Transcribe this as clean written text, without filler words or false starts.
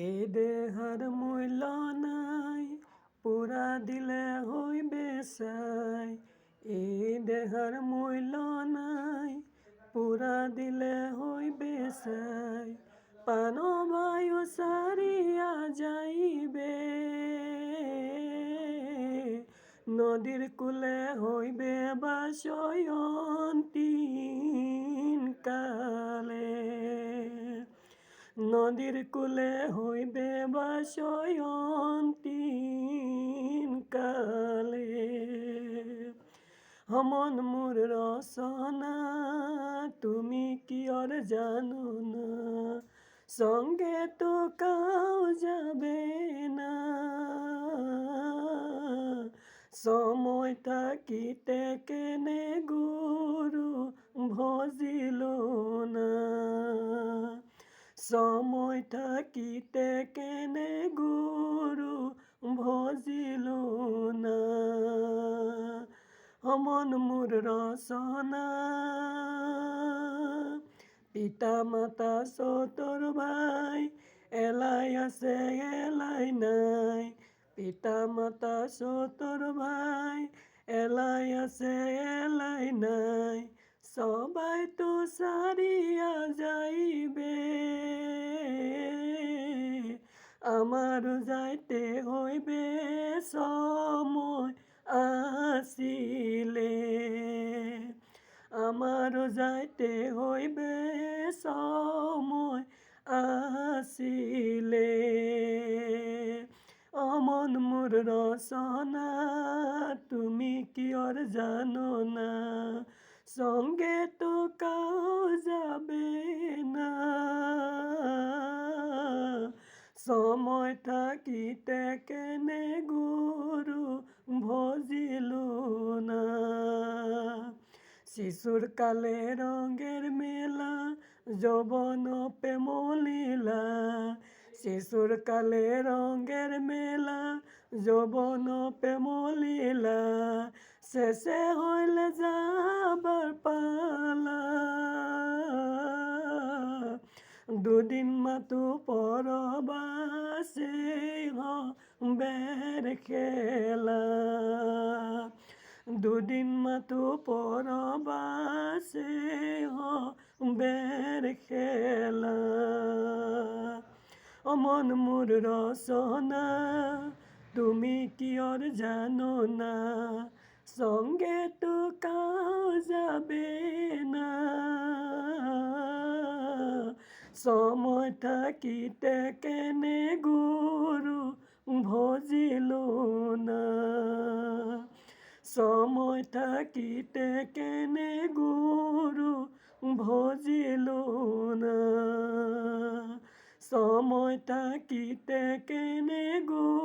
এই দেহার মূল্য নাই, পুরা দিলে হইবে সাই। এই দেহার মূল্য নাই, পুরা দিলে হইবে সাই। প্রাণ বায়ু সারিয়া যাইবে, নদীর কূলে হইবে বাসয়ন্তীন কালে। নদীর কূলে হইবে বাসয়ন্তীন কালে। হমন মোর রসনা, তুমি কি আর জানো না? সঙ্গে তো কাউ যাবে না। সময় থাকিতে কেনে গুরু ভজিল না। সময় থাকিতে কেনে গুরু ভজিল না। অমন মোর রসনা, পিতা মাতা সতর ভাই, এলাই আছে এলাই নাই। পিতা মাতা সতর ভাই, এলাই আছে এলাই নাই। সবাই তো সারিয়া যাইবে, আমার যাইতে হইবে সময় আসিলে। আমার যাইতে হইবে সময় আসিলে। অমন মোর রসনা, তুমি কি আর জানো না? সঙ্গে তো কাউ যাবে না। সময় থাকিতে কেনে গুরু ভজিল না। শিশুর কালে রঙের মেলা, যৌবন প্রেম লীলা। শিশুর কালে রঙের মেলা, যৌবন প্রেম লীলা। শেষে হইলে যাবার পালা, দুদিন মাতু পরবাসে বের খেলা। দুদিন মাতু পরবাসে বের খেলা। অমন মোর রসনা, তুমি কি আর জানো না? সঙ্গে তো কাউ যাবে না। সময় থাকিতে কেনে গুরু ভজিল না। সময় থাকিতে কেনে গুরু ভজিল না। সময় থাকিতে কেনে গুরু